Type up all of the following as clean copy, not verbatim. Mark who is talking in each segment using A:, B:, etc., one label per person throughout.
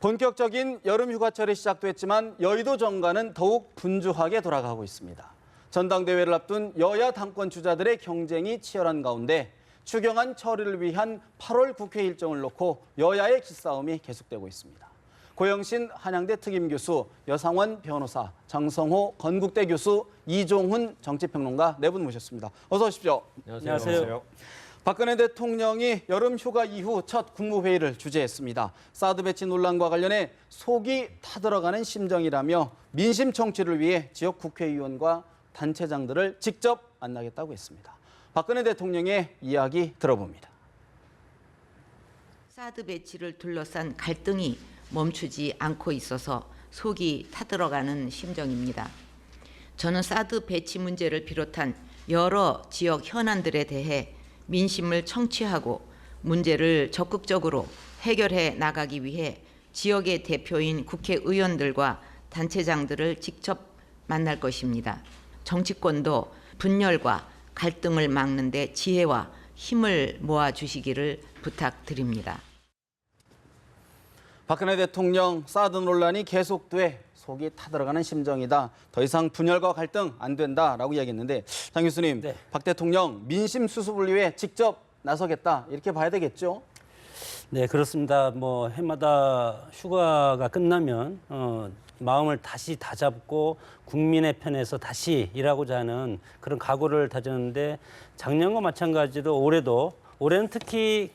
A: 본격적인 여름 휴가철이 시작됐지만 여의도 정가는 더욱 분주하게 돌아가고 있습니다. 전당대회를 앞둔 여야 당권 주자들의 경쟁이 치열한 가운데 추경안 처리를 위한 8월 국회 일정을 놓고 여야의 기싸움이 계속되고 있습니다. 고영신 한양대 특임교수, 여상원 변호사, 장성호 건국대 교수, 이종훈 정치평론가 네 분 모셨습니다. 어서 오십시오.
B: 안녕하세요.
A: 박근혜 대통령이 여름 휴가 이후 첫 국무회의를 주재했습니다. 사드 배치 논란과 관련해 속이 타들어가는 심정이라며 민심 청취를 위해 지역 국회의원과 단체장들을 직접 만나겠다고 했습니다. 박근혜 대통령의 이야기 들어봅니다.
C: 사드 배치를 둘러싼 갈등이 멈추지 않고 있어서 속이 타들어가는 심정입니다. 저는 사드 배치 문제를 비롯한 여러 지역 현안들에 대해 민심을 청취하고 문제를 적극적으로 해결해 나가기 위해 지역의 대표인 국회의원들과 단체장들을 직접 만날 것입니다. 정치권도 분열과 갈등을 막는 데 지혜와 힘을 모아주시기를 부탁드립니다.
A: 박근혜 대통령 사드 논란이 계속돼 속이 타들어가는 심정이다. 더 이상 분열과 갈등 안 된다라고 이야기했는데 장 교수님,
B: 네.
A: 박 대통령 민심 수습을 위해 직접 나서겠다 이렇게 봐야 되겠죠?
B: 네, 그렇습니다. 뭐 해마다 휴가가 끝나면 마음을 다시 다잡고 국민의 편에서 다시 일하고자 하는 그런 각오를 다졌는데 작년과 마찬가지로 올해는 특히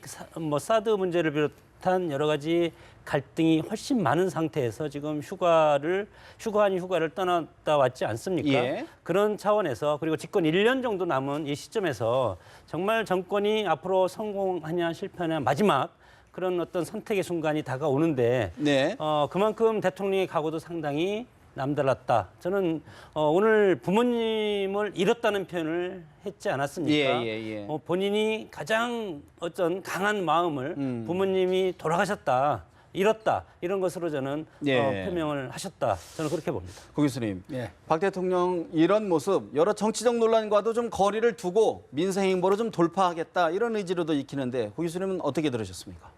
B: 사드 문제를 비롯한 여러 가지 갈등이 훨씬 많은 상태에서 지금 휴가 아닌 휴가를 떠났다 왔지 않습니까?
A: 예.
B: 그런 차원에서 그리고 집권 1년 정도 남은 이 시점에서 정말 정권이 앞으로 성공하냐 실패하냐 마지막 그런 어떤 선택의 순간이 다가오는데
A: 네.
B: 그만큼 대통령의 각오도 상당히 남달랐다. 저는 오늘 부모님을 잃었다는 표현을 했지 않았습니까?
A: 예.
B: 본인이 가장 어떤 강한 마음을 부모님이 돌아가셨다. 잃었다 이런 것으로 저는
A: 예.
B: 표명을 하셨다. 저는 그렇게 봅니다.
A: 고 교수님,
B: 예.
A: 박 대통령 이런 모습 여러 정치적 논란과도 좀 거리를 두고 민생 행보로 좀 돌파하겠다 이런 의지로도 익히는데 고 교수님은 어떻게 들으셨습니까?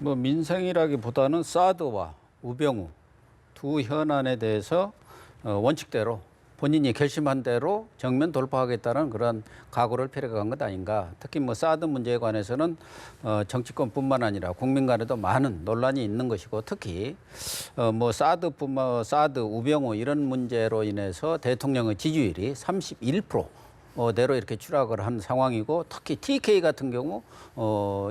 D: 뭐 민생이라기보다는 사드와 우병우 두 현안에 대해서 원칙대로 본인이 결심한 대로 정면 돌파하겠다는 그런 각오를 펴려간 것 아닌가. 특히 뭐 사드 문제에 관해서는 정치권뿐만 아니라 국민 간에도 많은 논란이 있는 것이고 특히 뭐 사드 우병우 이런 문제로 인해서 대통령의 지지율이 31%대로 이렇게 추락을 한 상황이고 특히 TK 같은 경우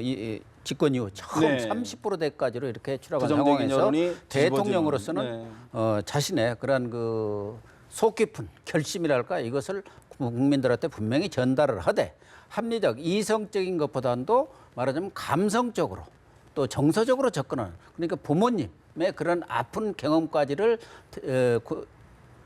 D: 이 집권 이후 처음
A: 네.
D: 30%대까지로 이렇게 추락한
A: 부정적인
D: 상황에서
A: 여론이
D: 대통령으로서는 자신의 그런 속 깊은 결심이랄까 이것을 국민들한테 분명히 전달을 하되 합리적 이성적인 것보다도 말하자면 감성적으로 또 정서적으로 접근하는 그러니까 부모님의 그런 아픈 경험까지를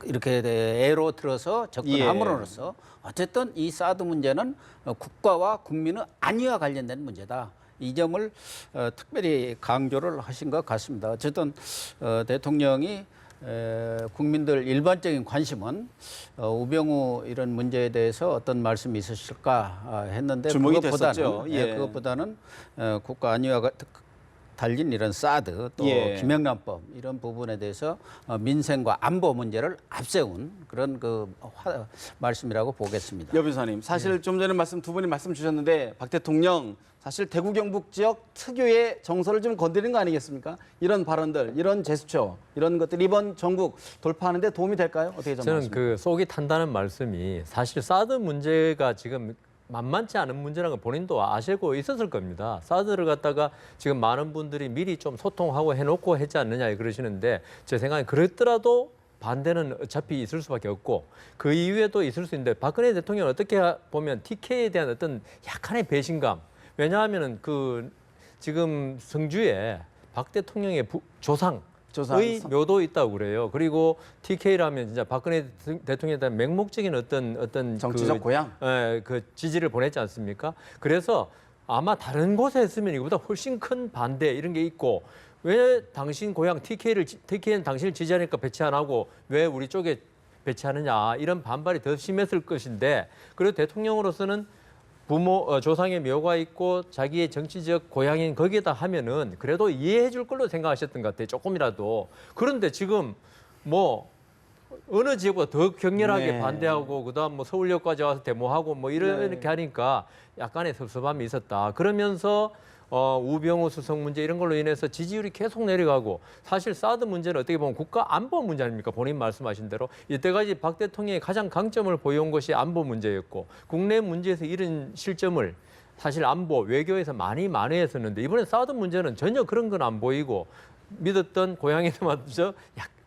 D: 이렇게 애로 들어서 접근함으로써 어쨌든 이 사드 문제는 국가와 국민의 안위와 관련된 문제다. 이 점을 특별히 강조를 하신 것 같습니다. 어쨌든 대통령이 국민들 일반적인 관심은 우병우 이런 문제에 대해서 어떤 말씀이 있으실까 했는데
A: 주목이 됐었죠.
D: 그것보다는 국가 안위와 달린 이런 사드 또 김영란법 이런 부분에 대해서 민생과 안보 문제를 앞세운 그런 말씀이라고 보겠습니다.
A: 여 변호사님, 사실 좀 전에 두 분이 말씀 주셨는데 박 대통령 사실 대구 경북 지역 특유의 정서를 좀 건드리는 거 아니겠습니까? 이런 발언들, 이런 제스처, 이런 것들이 이번 전국 돌파하는 데 도움이 될까요? 어떻게
E: 저는 그 속이 탄다는 말씀이 사실 사드 문제가 지금 만만치 않은 문제라는 걸 본인도 아시고 있었을 겁니다. 사드를 갖다가 지금 많은 분들이 미리 좀 소통하고 해놓고 했지 않느냐 그러시는데 제 생각에 그랬더라도 반대는 어차피 있을 수밖에 없고 그 이후에도 있을 수 있는데 박근혜 대통령은 어떻게 보면 TK에 대한 어떤 약간의 배신감 왜냐하면은 지금 성주에 박 대통령의 조상의 묘도 있다고 그래요. 그리고 TK라면 진짜 박근혜 대통령에 대한 맹목적인 어떤
A: 정치적 고향,
E: 그 지지를 보냈지 않습니까? 그래서 아마 다른 곳에 했으면 이거보다 훨씬 큰 반대 이런 게 있고 왜 당신 고향 TK는 당신을 지지하니까 배치 안 하고 왜 우리 쪽에 배치하느냐 이런 반발이 더 심했을 것인데 그래도 대통령으로서는 부모 조상의 묘가 있고 자기의 정치적 고향인 거기에다 하면은 그래도 이해해 줄 걸로 생각하셨던 것 같아요. 조금이라도. 그런데 지금 뭐 어느 지역보다 더 격렬하게
A: 네.
E: 반대하고 그다음 뭐 서울역까지 와서 데모하고 뭐 이렇게 하니까 약간의 섭섭함이 있었다. 그러면서 우병우 수석 문제 이런 걸로 인해서 지지율이 계속 내려가고 사실 사드 문제는 어떻게 보면 국가 안보 문제 아닙니까? 본인 말씀하신 대로 이때까지 박 대통령이 가장 강점을 보여온 것이 안보 문제였고 국내 문제에서 이런 실점을 사실 안보 외교에서 많이 만회했었는데 이번에 사드 문제는 전혀 그런 건 안 보이고 믿었던 고향에서마저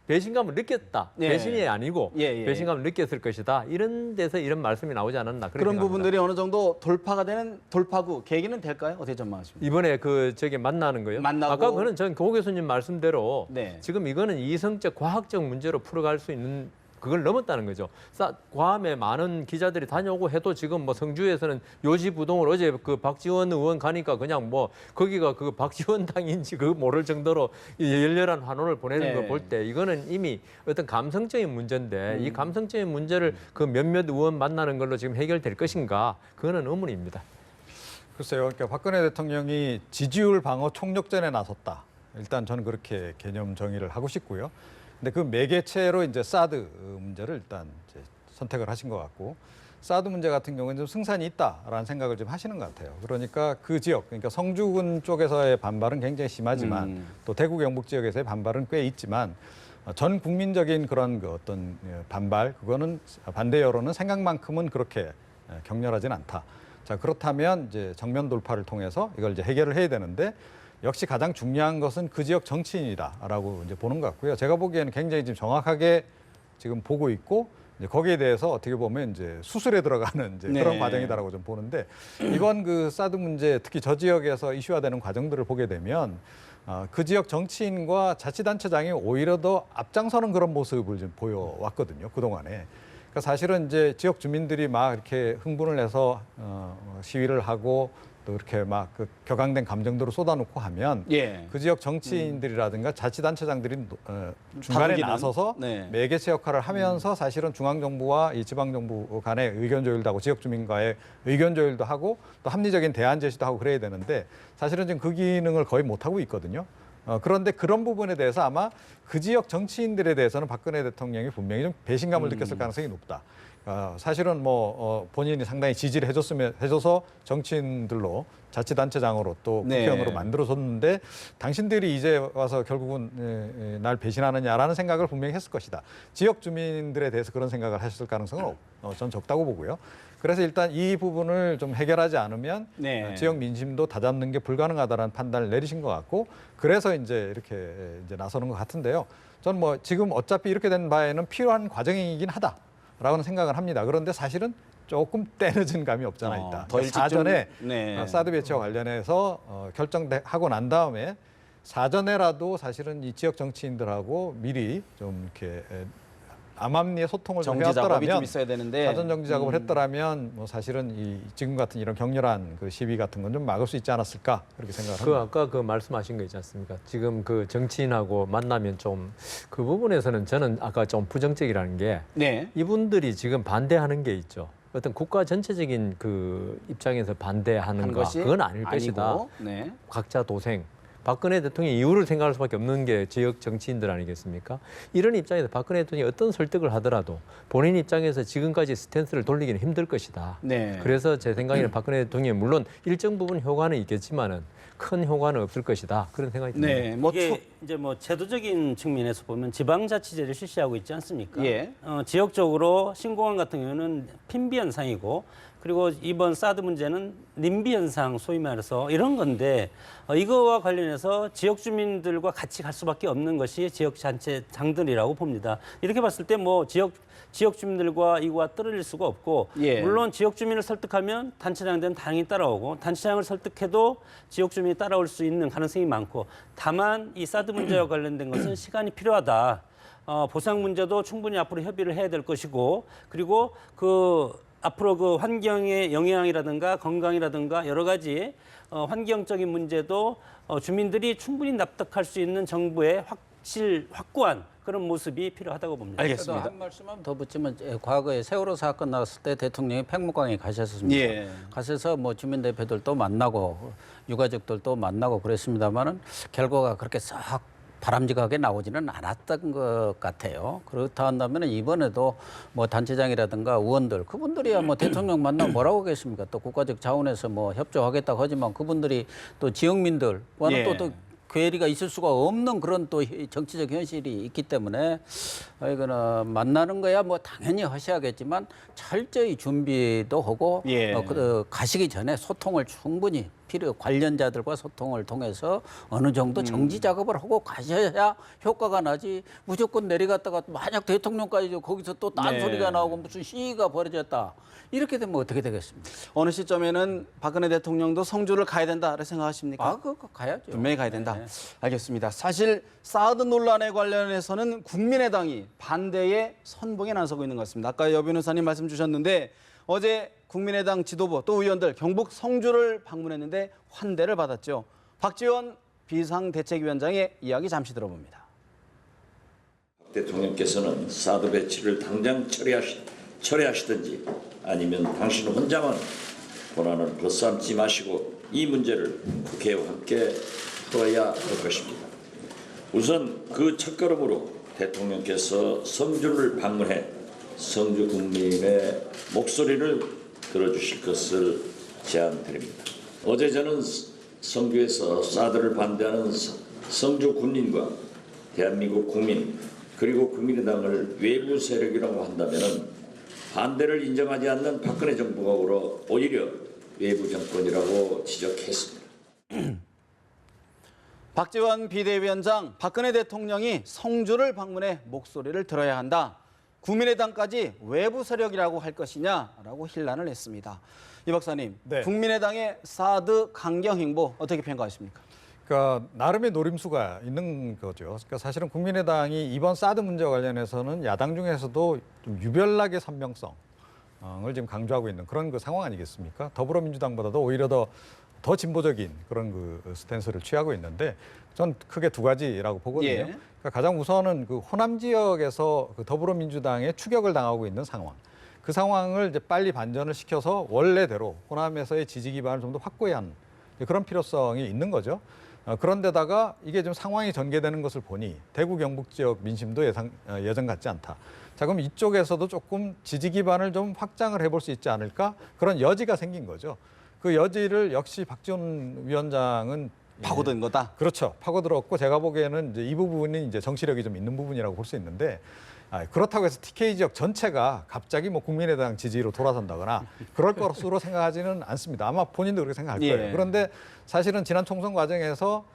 E: 배신감을 느꼈다.
A: 예.
E: 배신이 아니고
A: 예.
E: 배신감을 느꼈을 것이다. 이런 데서 이런 말씀이 나오지 않았나 그렇게
A: 그런
E: 생각합니다.
A: 부분들이 어느 정도 돌파가 되는 돌파구 계기는 될까요? 어떻게 전망하십니까?
E: 이번에 저기 만나는 거요?
A: 만나고.
E: 아까 그는 전 고 교수님 말씀대로
A: 네.
E: 지금 이거는 이성적 과학적 문제로 풀어갈 수 있는 그걸 넘었다는 거죠. 괌에 많은 기자들이 다녀오고 해도 지금 뭐 성주에서는 요지부동을 어제 그 박지원 의원 가니까 그냥 뭐 거기가 그 박지원 당인지 그 모를 정도로 이 열렬한 환호를 보내는
A: 네.
E: 걸 볼 때 이거는 이미 어떤 감성적인 문제인데 이 감성적인 문제를 그 몇몇 의원 만나는 걸로 지금 해결될 것인가 그거는 의문입니다.
F: 글쎄요. 그러니까 박근혜 대통령이 지지율 방어 총력전에 나섰다. 일단 저는 그렇게 개념 정의를 하고 싶고요. 근데 그 매개체로 이제 사드 문제를 일단 이제 선택을 하신 것 같고 사드 문제 같은 경우는 좀 승산이 있다라는 생각을 좀 하시는 것 같아요. 그러니까 그 지역, 그러니까 성주군 쪽에서의 반발은 굉장히 심하지만 또 대구 경북 지역에서의 반발은 꽤 있지만 전 국민적인 그런 그 어떤 반발, 그거는 반대 여론은 생각만큼은 그렇게 격렬하진 않다. 자, 그렇다면 이제 정면 돌파를 통해서 이걸 이제 해결을 해야 되는데 역시 가장 중요한 것은 그 지역 정치인이다라고 이제 보는 것 같고요. 제가 보기에는 굉장히 지금 정확하게 지금 보고 있고 이제 거기에 대해서 어떻게 보면 이제 수술에 들어가는 이제
A: 네.
F: 그런 과정이다라고 좀 보는데 이번 그 사드 문제 특히 저 지역에서 이슈화되는 과정들을 보게 되면 그 지역 정치인과 자치단체장이 오히려 더 앞장서는 그런 모습을 좀 보여왔거든요. 그동안에. 그러니까 사실은 이제 지역 주민들이 막 이렇게 흥분을 해서 시위를 하고 또 이렇게 막 그 격앙된 감정들을 쏟아놓고 하면
A: 예.
F: 그 지역 정치인들이라든가 자치단체장들이 중간에
A: 다루기는,
F: 나서서
A: 네.
F: 매개체 역할을 하면서 사실은 중앙정부와 이 지방정부 간의 의견 조율도 하고 지역 주민과의 의견 조율도 하고 또 합리적인 대안 제시도 하고 그래야 되는데 사실은 지금 그 기능을 거의 못하고 있거든요. 그런데 그런 부분에 대해서 아마 그 지역 정치인들에 대해서는 박근혜 대통령이 분명히 좀 배신감을 느꼈을 가능성이 높다. 사실은 본인이 상당히 지지를 해줘서 정치인들로 자치단체장으로 또
A: 네.
F: 국회의원으로 만들어줬는데 당신들이 이제 와서 결국은 날 배신하느냐라는 생각을 분명히 했을 것이다. 지역 주민들에 대해서 그런 생각을 하셨을 가능성은 전 적다고 보고요. 그래서 일단 이 부분을 좀 해결하지 않으면
A: 네.
F: 지역 민심도 다잡는 게 불가능하다라는 판단을 내리신 것 같고 그래서 이제 이렇게 이제 나서는 것 같은데요. 전 뭐 지금 어차피 이렇게 된 바에는 필요한 과정이긴 하다. 라고는 생각을 합니다. 그런데 사실은 조금 때늦은 감이 없잖아 있다.
A: 더 일찍
F: 사전에
A: 좀, 네.
F: 사드 배치와 관련해서 결정하고 난 다음에 사전에라도 사실은 이 지역 정치인들하고 미리 좀 이렇게 암암리의 소통을 좀
A: 정지 작업이 좀
F: 해왔더라면
A: 있어야 되는데
F: 사전 정지 작업을 했더라면 뭐 사실은 이 지금 같은 이런 격렬한 그 시위 같은 건 좀 막을 수 있지 않았을까 그렇게 생각을 합니다.
E: 아까 그 말씀하신 거 있지 않습니까? 지금 그 정치인하고 만나면 좀 그 부분에서는 저는 아까 좀 부정적이라는 게
A: 네.
E: 이분들이 지금 반대하는 게 있죠. 어떤 국가 전체적인 그 입장에서 반대하는
A: 한
E: 거
A: 것이
E: 그건 아닐 것이다.
A: 아니고, 네.
E: 각자 도생. 박근혜 대통령의 이유를 생각할 수밖에 없는 게 지역 정치인들 아니겠습니까? 이런 입장에서 박근혜 대통령이 어떤 설득을 하더라도 본인 입장에서 지금까지 스탠스를 돌리기는 힘들 것이다.
A: 네.
E: 그래서 제 생각에는 박근혜 대통령이 물론 일정 부분 효과는 있겠지만은 큰 효과는 없을 것이다. 그런 생각이 듭니다.
A: 네. 뭐
B: 이게 이제 뭐 제도적인 측면에서 보면 지방자치제를 실시하고 있지 않습니까?
A: 예.
B: 지역적으로 신공항 같은 경우는 핀비 현상이고 그리고 이번 사드 문제는 님비 현상 소위 말해서 이런 건데 이거와 관련해서 지역 주민들과 같이 갈 수밖에 없는 것이 지역 단체장들이라고 봅니다. 이렇게 봤을 때 뭐 지역 주민들과 이거와 떨어질 수가 없고
A: 예.
B: 물론 지역 주민을 설득하면 단체장들은 당연히 따라오고 단체장을 설득해도 지역 주민이 따라올 수 있는 가능성이 많고 다만 이 사드 문제와 관련된 것은 시간이 필요하다. 보상 문제도 충분히 앞으로 협의를 해야 될 것이고 그리고 앞으로 그 환경의 영향이라든가 건강이라든가 여러 가지 환경적인 문제도 주민들이 충분히 납득할 수 있는 정부의 확고한 그런 모습이 필요하다고 봅니다.
A: 알겠습니다.
D: 한 말씀만 더 붙이면 과거에 세월호 사건 나왔을 때 대통령이 팽목강에 가셨습니다.
A: 예.
D: 가셔서 뭐 주민 대표들도 만나고 유가족들도 만나고 그랬습니다만은 결과가 그렇게 썩 바람직하게 나오지는 않았던 것 같아요. 그렇다 한다면 이번에도 뭐 단체장이라든가 의원들 그분들이야 뭐 대통령 만나면 뭐라고 하겠습니까? 또 국가적 자원에서 뭐 협조하겠다고 하지만 그분들이 또 지역민들과는
A: 예.
D: 또 괴리가 있을 수가 없는 그런 또 정치적 현실이 있기 때문에 이거는 만나는 거야 뭐 당연히 하셔야겠지만 철저히 준비도 하고
A: 예.
D: 가시기 전에 소통을 충분히 관련자들과 소통을 통해서 어느 정도 정지 작업을 하고 가셔야 효과가 나지 무조건 내려갔다가 만약 대통령까지 거기서 또 딴소리가
A: 네.
D: 나오고 무슨 시위가 벌어졌다 이렇게 되면 어떻게 되겠습니까?
A: 어느 시점에는 박근혜 대통령도 성주를 가야 된다고 생각하십니까?
D: 그거 가야죠.
A: 분명히 가야 된다.
D: 네.
A: 알겠습니다. 사실 사드 논란에 관련해서는 국민의당이 반대의 선봉에 나서고 있는 것 같습니다. 아까 여 변호사님 말씀 주셨는데 어제 국민의당 지도부 또 의원들 경북 성주를 방문했는데 환대를 받았죠. 박지원 비상대책위원장의 이야기 잠시 들어봅니다.
G: 대통령께서는 사드 배치를 당장 철회하시든지 아니면 당신 혼자만 고난을 벗삼지 마시고 이 문제를 국회와 함께 풀어야 할 것입니다. 우선 그 첫걸음으로 대통령께서 성주를 방문해 성주 국민의 목소리를 들어주실 것을 제안드립니다. 어제 저는 성주에서 사드를 반대하는 성주 군민과 대한민국 국민 그리고 국민의당을 외부 세력이라고 한다면 반대를 인정하지 않는 박근혜 정부가 오히려 외부 정권이라고 지적했습니다.
A: 박지원 비대위원장, 박근혜 대통령이 성주를 방문해 목소리를 들어야 한다. 국민의당까지 외부 세력이라고 할 것이냐라고 hir난을 했습니다. 이 박사님,
F: 네.
A: 국민의당의 사드 강경 행보 어떻게 평가하십니까?
F: 그러니까 나름의 노림수가 있는 거죠. 그러니까 사실은 국민의당이 이번 사드 문제와 관련해서는 야당 중에서도 좀 유별나게 선명성을 지금 강조하고 있는 그런 그 상황 아니겠습니까? 더불어민주당보다도 오히려 더 진보적인 그런 그 스탠스를 취하고 있는데 전 크게 두 가지라고 보거든요.
A: 예.
F: 그러니까 가장 우선은 그 호남 지역에서 그 더불어민주당의 추격을 당하고 있는 상황. 그 상황을 이제 빨리 반전을 시켜서 원래대로 호남에서의 지지 기반을 좀 더 확고해야 하는 그런 필요성이 있는 거죠. 그런데다가 이게 좀 상황이 전개되는 것을 보니 대구 경북 지역 민심도 예전 같지 않다. 자, 그럼 이쪽에서도 조금 지지 기반을 좀 확장을 해볼 수 있지 않을까? 그런 여지가 생긴 거죠. 그 여지를 역시 박지원 위원장은
A: 파고든 거다.
F: 그렇죠. 파고들었고 제가 보기에는 이제 이 부분이 이제 정치력이 좀 있는 부분이라고 볼 수 있는데 그렇다고 해서 TK 지역 전체가 갑자기 뭐 국민의당 지지로 돌아선다거나 그럴 것으로 생각하지는 않습니다. 아마 본인도 그렇게 생각할 거예요.
A: 예.
F: 그런데 사실은 지난 총선 과정에서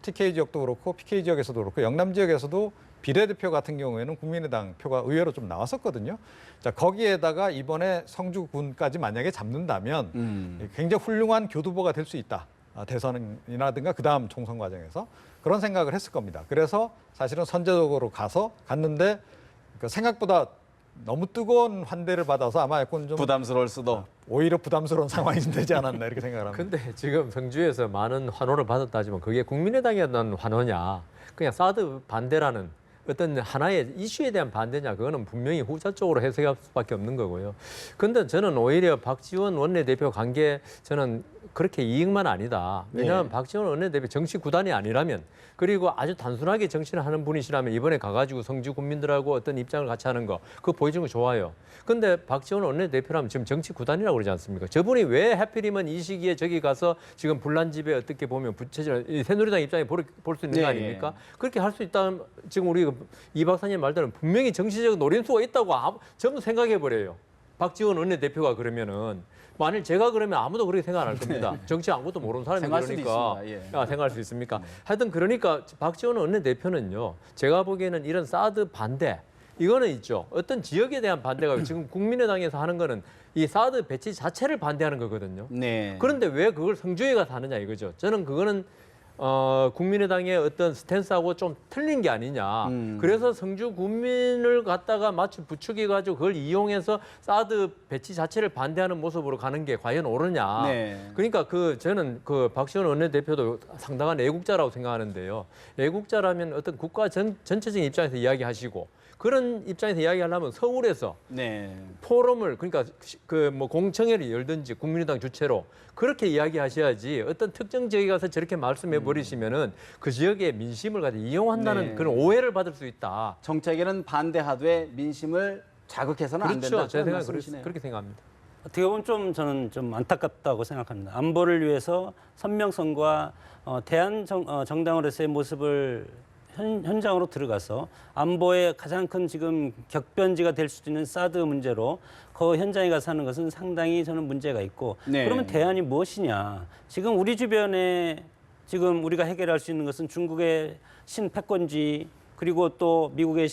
F: TK 지역도 그렇고 PK 지역에서도 그렇고 영남 지역에서도 비례대표 같은 경우에는 국민의당 표가 의외로 좀 나왔었거든요. 자, 거기에다가 이번에 성주군까지 만약에 잡는다면 굉장히 훌륭한 교두보가 될 수 있다. 대선이라든가 그다음 총선 과정에서 그런 생각을 했을 겁니다. 그래서 사실은 선제적으로 갔는데 생각보다 너무 뜨거운 환대를 받아서 아마 약간 좀
A: 부담스러울 수도.
F: 오히려 부담스러운 상황이 좀 되지 않았나 이렇게 생각을 합니다.
E: 근데 지금 성주에서 많은 환호를 받았다지만 그게 국민의당에 대한 환호냐, 그냥 사드 반대라는 어떤 하나의 이슈에 대한 반대냐, 그거는 분명히 후자 쪽으로 해석할 수밖에 없는 거고요. 근데 저는 오히려 박지원 원내대표 관계 저는 그렇게 이익만 아니다. 왜냐하면
A: 네.
E: 박지원 원내대표 정치 구단이 아니라면, 그리고 아주 단순하게 정치를 하는 분이시라면 이번에 가가지고 성주 국민들하고 어떤 입장을 같이 하는 거 그거 보여주는 거 좋아요. 근데 박지원 원내대표라면 지금 정치 구단이라고 그러지 않습니까? 저분이 왜 하필이면 이 시기에 저기 가서 지금 분란집에 어떻게 보면 부채질 새누리당 입장에 볼 수 있는 거 아닙니까? 그렇게 할 수 있다면 지금 우리 이 박사님 말대로 분명히 정치적 노림수가 있다고 전부 생각해 버려요. 박지원 원내대표가 그러면은 만일 제가 그러면 아무도 그렇게 생각 안 할 겁니다. 정치 아무것도 모르는 사람이
A: 생각할 수도
E: 그러니까
A: 있습니다. 예.
E: 생각할 수 있습니까? 하여튼 그러니까 박지원 원내대표는요. 제가 보기에는 이런 사드 반대 이거는 있죠. 어떤 지역에 대한 반대가 지금 국민의당에서 하는 거는 이 사드 배치 자체를 반대하는 거거든요.
A: 네.
E: 그런데 왜 그걸 성주에 가서 하느냐 이거죠. 저는 그거는 국민의당의 어떤 스탠스하고 좀 틀린 게 아니냐. 그래서 성주 군민을 갖다가 마치 부추겨가지고 그걸 이용해서 사드 배치 자체를 반대하는 모습으로 가는 게 과연 옳으냐.
A: 네.
E: 그러니까 저는 박시원 원내대표도 상당한 애국자라고 생각하는데요. 애국자라면 어떤 국가 전체적인 입장에서 이야기하시고 그런 입장에서 이야기하려면 서울에서
A: 네.
E: 포럼을 그러니까 뭐 공청회를 열든지 국민의당 주최로 그렇게 이야기하셔야지 어떤 특정 지역에 가서 저렇게 말씀해 버리시면은 그 지역의 민심을 가지고 이용한다는
A: 네.
E: 그런 오해를 받을 수 있다.
A: 정책에는 반대하되 민심을 자극해서는 안 된다.
E: 그렇죠. 제
A: 그런
E: 생각은
A: 말씀이시네요.
E: 그렇게 생각합니다.
B: 어떻게 보면 저는 좀 안타깝다고 생각합니다. 안보를 위해서 선명성과 정당으로서의 모습을 현장으로 들어가서 안보의 가장 큰 지금 격변지가 될 수도 있는 사드 문제로 그 현장에 가서 하는 것은 상당히 저는 문제가 있고
A: 네.
B: 그러면 대안이 무엇이냐? 지금 우리 주변에 지금 우리가 해결할 수 있는 것은 중국의 신패권주의 그리고 또 미국의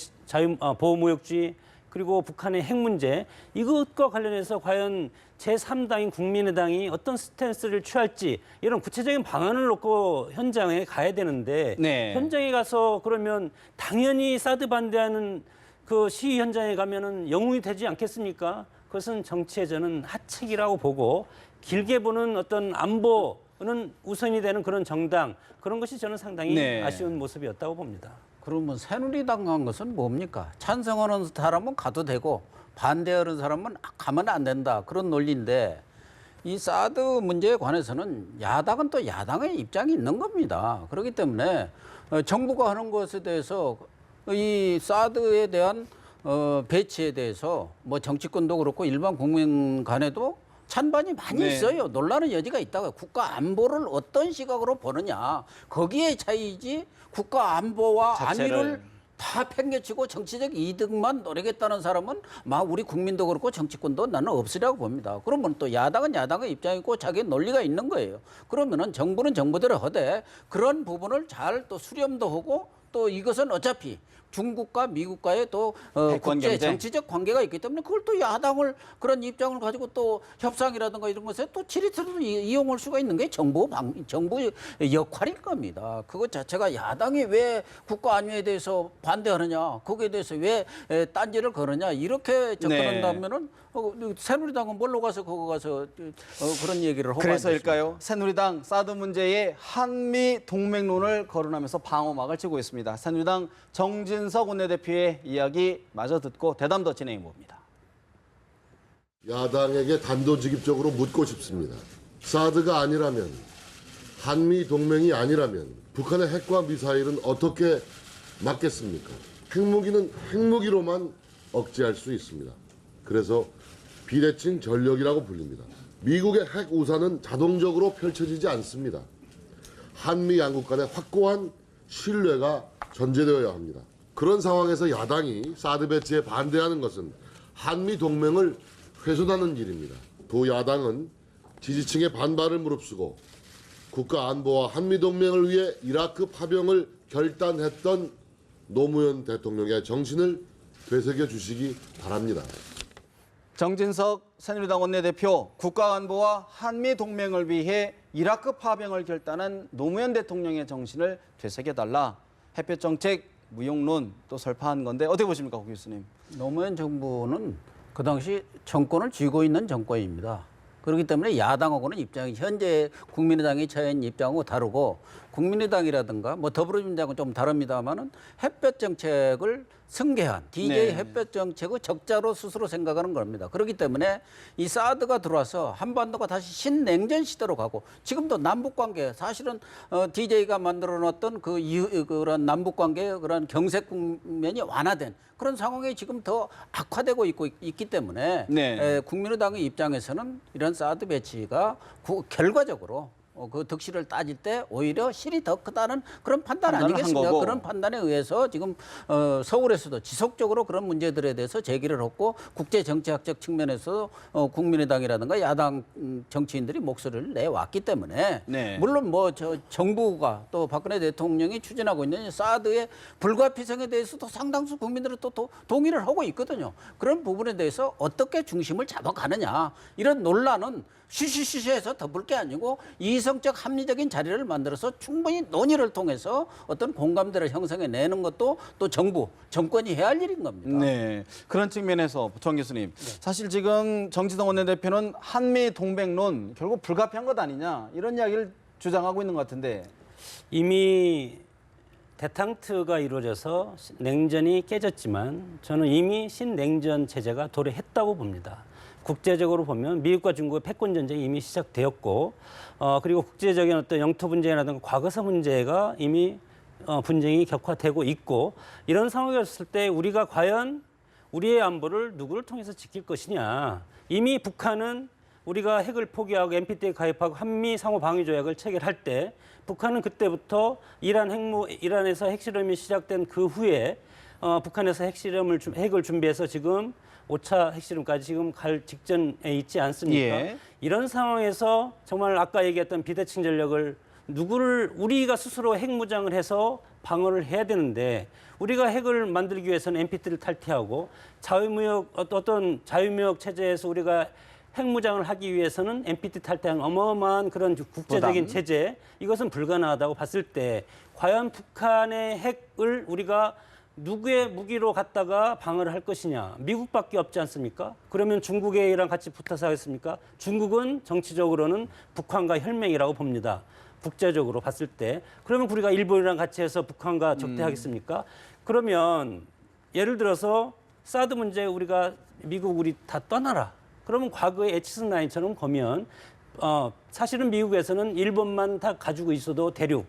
B: 보호무역주의 그리고 북한의 핵 문제 이것과 관련해서 과연 제3당인 국민의당이 어떤 스탠스를 취할지 이런 구체적인 방안을 놓고 현장에 가야 되는데
A: 네.
B: 현장에 가서 그러면 당연히 사드 반대하는 그 시위 현장에 가면은 영웅이 되지 않겠습니까? 그것은 정치의 저는 하책이라고 보고 길게 보는 어떤 안보는 우선이 되는 그런 정당 그런 것이 저는 상당히
A: 네.
B: 아쉬운 모습이었다고 봅니다.
D: 그러면 새누리당 간 것은 뭡니까? 찬성하는 사람은 가도 되고 반대하는 사람은 가면 안 된다. 그런 논리인데 이 사드 문제에 관해서는 야당은 또 야당의 입장이 있는 겁니다. 그렇기 때문에 정부가 하는 것에 대해서 이 사드에 대한 배치에 대해서 뭐 정치권도 그렇고 일반 국민 간에도 찬반이 많이
A: 네.
D: 있어요. 논란의 여지가 있다고요. 국가 안보를 어떤 시각으로 보느냐. 거기에 차이지 국가 안보와
A: 자체를.
D: 안위를 다 팽개치고 정치적 이득만 노리겠다는 사람은 막 우리 국민도 그렇고 정치권도 나는 없으라고 봅니다. 그러면 또 야당은 야당의 입장이 있고 자기 논리가 있는 거예요. 그러면은 정부는 정부대로 하되 그런 부분을 잘 또 수렴도 하고 또 이것은 어차피 중국과 미국과의 또
A: 패권
D: 국제
A: 경쟁.
D: 정치적 관계가 있기 때문에 그걸 또 야당을 그런 입장을 가지고 또 협상이라든가 이런 것에 또 지리트로 이용할 수가 있는 게 정부의 역할일 겁니다. 그것 자체가 야당이 왜 국가 안위에 대해서 반대하느냐, 거기에 대해서 왜 딴지를 거느냐 이렇게 접근한다면은 새누리당은 뭘로 가서 거기 가서 그런 얘기를 하고
A: 그래서일까요? 새누리당 사드 문제에 한미 동맹론을 거론하면서 방어막을 치고 있습니다. 새누리당 정진석 원내대표의 이야기 마저 듣고 대담 더 진행해 봅니다.
H: 야당에게 단도직입적으로 묻고 싶습니다. 사드가 아니라면, 한미 동맹이 아니라면 북한의 핵과 미사일은 어떻게 막겠습니까? 핵무기는 핵무기로만 억제할 수 있습니다. 그래서 비대칭 전력이라고 불립니다. 미국의 핵 우산은 자동적으로 펼쳐지지 않습니다. 한미 양국 간의 확고한 신뢰가 전제되어야 합니다. 그런 상황에서 야당이 사드 배치에 반대하는 것은 한미 동맹을 훼손하는 일입니다. 두 야당은 지지층의 반발을 무릅쓰고 국가 안보와 한미 동맹을 위해 이라크 파병을 결단했던 노무현 대통령의 정신을 되새겨 주시기 바랍니다.
A: 정진석 새누리당 원내대표 국가안보와 한미 동맹을 위해 이라크 파병을 결단한 노무현 대통령의 정신을 되새겨달라. 햇볕 정책, 무용론 또 설파한 건데 어떻게 보십니까, 고 교수님?
D: 노무현 정부는 그 당시 정권을 쥐고 있는 정권입니다. 그렇기 때문에 야당하고는 입장이 현재 국민의당이 처한 입장하고 다르고 국민의당이라든가 뭐 더불어민주당은 좀 다릅니다만은 햇볕 정책을 승계한 DJ
A: 네.
D: 햇볕 정책의 적자로 스스로 생각하는 겁니다. 그렇기 때문에 이 사드가 들어와서 한반도가 다시 신냉전 시대로 가고 지금도 남북 관계 사실은 DJ가 만들어놨던 그런 남북 관계의 그런 경색 국면이 완화된 그런 상황이 지금 더 악화되고 있기 때문에
A: 네.
D: 국민의당의 입장에서는 이런 사드 배치가 결과적으로 그 득실을 따질 때 오히려 실이 더 크다는 그런 판단
A: 판단을
D: 아니겠습니까?
A: 한 거고.
D: 그런 판단에 의해서 지금 서울에서도 지속적으로 그런 문제들에 대해서 제기를 했고 국제 정치학적 측면에서 국민의당이라든가 야당 정치인들이 목소리를 내왔기 때문에
A: 네.
D: 물론 뭐 정부가 또 박근혜 대통령이 추진하고 있는 사드의 불가피성에 대해서도 상당수 국민들은 또 동의를 하고 있거든요. 그런 부분에 대해서 어떻게 중심을 잡아가느냐 이런 논란은 쉬쉬쉬쉬해서 덮을 게 아니고 이성 이성적 합리적인 자리를 만들어서 충분히 논의를 통해서 어떤 공감대를 형성해내는 것도 또 정권이 해야 할 일인 겁니다.
A: 네, 그런 측면에서 정 교수님, 사실 지금 정지성 원내대표는 한미 동맹론 결국 불가피한 것 아니냐 이런 이야기를 주장하고 있는 것 같은데
B: 이미 대탕트가 이루어져서 냉전이 깨졌지만 저는 이미 신냉전 체제가 도래했다고 봅니다. 국제적으로 보면 미국과 중국의 패권 전쟁이 이미 시작되었고 그리고 국제적인 어떤 영토 분쟁이라든가 과거사 문제가 이미 분쟁이 격화되고 있고 이런 상황이었을 때 우리가 과연 우리의 안보를 누구를 통해서 지킬 것이냐. 이미 북한은 우리가 핵을 포기하고 NPT에 가입하고 한미 상호 방위 조약을 체결할 때 북한은 그때부터 이란에서 핵실험이 시작된 그 후에 북한에서 핵을 준비해서 지금 5차 핵실험까지 지금 갈 직전에 있지 않습니까?
A: 예.
B: 이런 상황에서 정말 아까 얘기했던 비대칭 전력을 우리가 스스로 핵무장을 해서 방어를 해야 되는데 우리가 핵을 만들기 위해서는 NPT를 탈퇴하고 어떤 자유무역 체제에서 우리가 핵무장을 하기 위해서는 NPT 탈퇴한 어마어마한 그런 국제적인
A: 부담.
B: 체제 이것은 불가능하다고 봤을 때 과연 북한의 핵을 우리가 누구의 무기로 갖다가 방어를 할 것이냐. 미국밖에 없지 않습니까? 그러면 중국이랑 같이 붙어서 하겠습니까? 중국은 정치적으로는 북한과 혈맹이라고 봅니다. 국제적으로 봤을 때. 그러면 우리가 일본이랑 같이 해서 북한과 적대하겠습니까? 그러면 예를 들어서 사드 문제 우리가 미국 우리 다 떠나라. 그러면 과거의 에치슨 라인처럼 보면 사실은 미국에서는 일본만 다 가지고 있어도 대륙,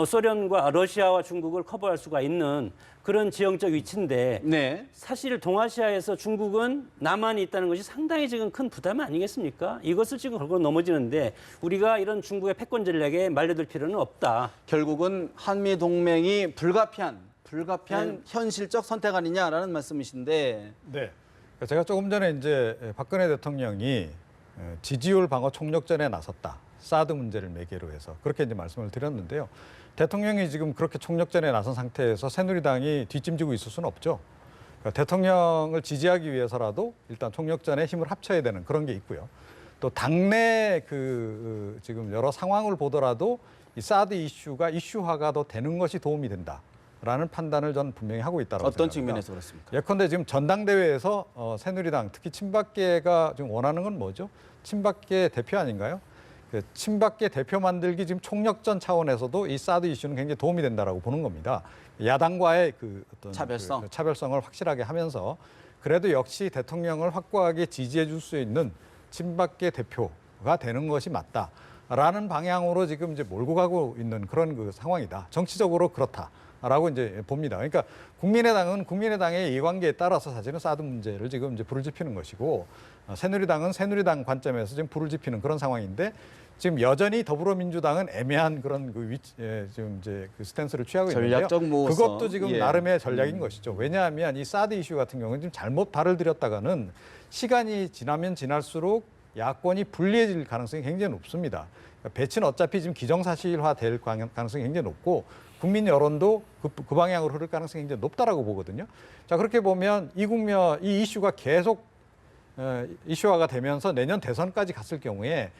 B: 소련과 러시아와 중국을 커버할 수가 있는 그런 지형적 위치인데
A: 네.
B: 사실 동아시아에서 중국은 남한이 있다는 것이 상당히 지금 큰 부담 아니겠습니까? 이것을 지금 걸고 넘어지는데 우리가 이런 중국의 패권 전략에 말려들 필요는 없다.
A: 결국은 한미 동맹이 불가피한 현실적 선택 아니냐라는 말씀이신데
F: 네. 제가 조금 전에 이제 박근혜 대통령이 지지율 방어 총력전에 나섰다. 사드 문제를 매개로 해서 그렇게 이제 말씀을 드렸는데요. 대통령이 지금 그렇게 총력전에 나선 상태에서 새누리당이 뒷짐지고 있을 수는 없죠. 그러니까 대통령을 지지하기 위해서라도 일단 총력전에 힘을 합쳐야 되는 그런 게 있고요. 또 당내 지금 여러 상황을 보더라도 이 사드 이슈가 이슈화가 더 되는 것이 도움이 된다라는 판단을 저는 분명히 하고 있다고
A: 어떤
F: 생각합니다.
A: 측면에서 그렇습니까?
F: 예컨대 지금 전당대회에서 새누리당 특히 친박계가 지금 원하는 건 뭐죠? 친박계 대표 아닌가요? 그 친박계 대표 만들기 지금 총력전 차원에서도 이 사드 이슈는 굉장히 도움이 된다라고 보는 겁니다. 야당과의 그 어떤 차별성을 확실하게 하면서 그래도 역시 대통령을 확고하게 지지해 줄 수 있는 친박계 대표가 되는 것이 맞다라는 방향으로 지금 이제 몰고 가고 있는 그런 그 상황이다. 정치적으로 그렇다라고 이제 봅니다. 그러니까 국민의당은 국민의당의 이해관계에 따라서 사실은 사드 문제를 지금 이제 불을 지피는 것이고 새누리당은 새누리당 관점에서 지금 불을 지피는 그런 상황인데 지금 여전히 더불어민주당은 애매한 그런 그 지금 이제 그 스탠스를 취하고 있는데요.
A: 전략적 모호성.
F: 그것도 지금 나름의 전략인 것이죠. 왜냐하면 이 사드 이슈 같은 경우는 지금 잘못 발을 들였다가는 시간이 지나면 지날수록 야권이 불리해질 가능성이 굉장히 높습니다. 그러니까 배치는 어차피 지금 기정사실화될 가능성이 굉장히 높고 국민 여론도 그 방향으로 흐를 가능성이 굉장히 높다라고 보거든요. 자, 그렇게 보면 이 이슈가 계속 이슈화가 되면서 내년 대선까지 갔을 경우에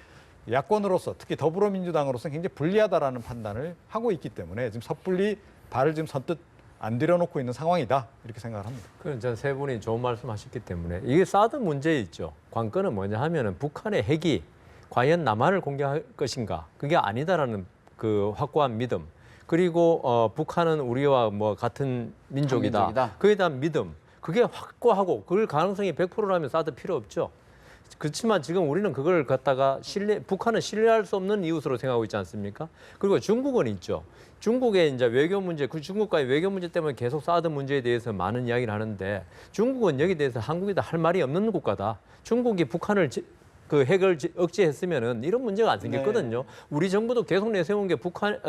F: 야권으로서 특히 더불어민주당으로서는 굉장히 불리하다라는 판단을 하고 있기 때문에 지금 섣불리 발을 지금 선뜻 안 들여놓고 있는 상황이다 이렇게 생각을 합니다.
E: 그럼 전 세 분이 좋은 말씀하셨기 때문에 이게 사드 문제 있죠. 관건은 뭐냐 하면은 북한의 핵이 과연 남한을 공격할 것인가 그게 아니다라는 그 확고한 믿음. 그리고 북한은 우리와 뭐 같은 민족이다.
A: 한민족이다.
E: 그에 대한 믿음. 그게 확고하고 그럴 가능성이 100%라면 사드 필요 없죠. 그렇지만 지금 우리는 그걸 갖다가 북한은 신뢰할 수 없는 이웃으로 생각하고 있지 않습니까? 그리고 중국은 있죠. 중국의 이제 외교 문제, 그 중국과의 외교 문제 때문에 계속 사드 문제에 대해서 많은 이야기를 하는데 중국은 여기에 대해서 한국이다 할 말이 없는 국가다. 중국이 북한을 그 핵을 억제했으면은 이런 문제가 안 생겼거든요.
A: 네.
E: 우리 정부도 계속 내세운 게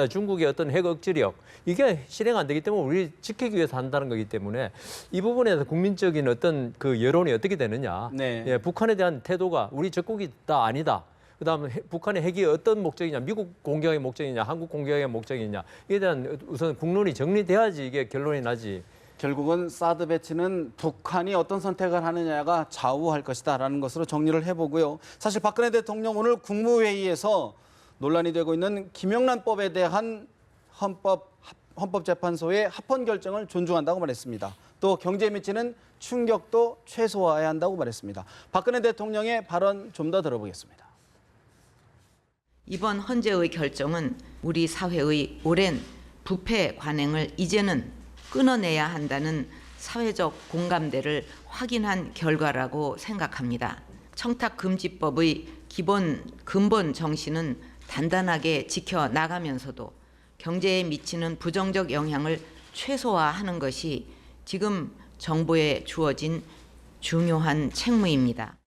E: 중국의 어떤 핵 억지력 이게 실행 안 되기 때문에 우리 지키기 위해서 한다는 거기 때문에 이 부분에서 국민적인 어떤 그 여론이 어떻게 되느냐.
A: 네.
E: 예, 북한에 대한 태도가 우리 적국이다 아니다. 그다음에 북한의 핵이 어떤 목적이냐, 미국 공격의 목적이냐, 한국 공격의 목적이냐 이에 대한 우선 국론이 정리돼야지 이게 결론이 나지.
A: 결국은 사드 배치는 북한이 어떤 선택을 하느냐가 좌우할 것이다라는 것으로 정리를 해보고요. 사실 박근혜 대통령 오늘 국무회의에서 논란이 되고 있는 김영란법에 대한 헌법재판소의 합헌 결정을 존중한다고 말했습니다. 또 경제에 미치는 충격도 최소화해야 한다고 말했습니다. 박근혜 대통령의 발언 좀 더 들어보겠습니다.
C: 이번 헌재의 결정은 우리 사회의 오랜 부패 관행을 이제는 끊어내야 한다는 사회적 공감대를 확인한 결과라고 생각합니다. 청탁금지법의 근본 정신은 단단하게 지켜나가면서도 경제에 미치는 부정적 영향을 최소화하는 것이 지금 정부에 주어진 중요한 책무입니다.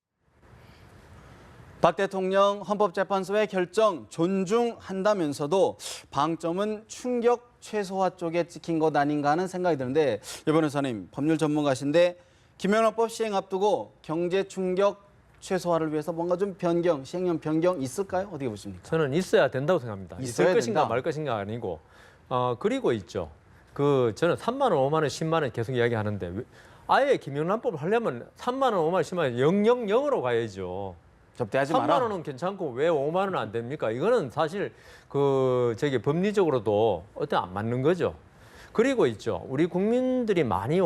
A: 박 대통령 헌법재판소의 결정 존중한다면서도 방점은 충격 최소화 쪽에 찍힌 것 아닌가 하는 생각이 드는데, 여 변호사님 법률 전문가신데 김영란법 시행 앞두고 경제 충격 최소화를 위해서 뭔가 좀 시행령 변경 있을까요? 어떻게 보십니까?
E: 저는 있어야 된다고 생각합니다.
A: 있어야
E: 있을 것인가
A: 된다.
E: 말 것인가 아니고 그리고 있죠. 저는 3만 원, 5만 원, 10만 원 계속 이야기하는데 아예 김영란법을 하려면 3만 원, 5만 원, 10만 원 000으로 가야죠.
A: 접대하지
E: 3만
A: 마라.
E: 원은 괜찮고 왜 5만 원은 안 됩니까? 이거는 사실 법리적으로도 안 맞는 거죠. 그리고 있죠. 우리 국민들이 많이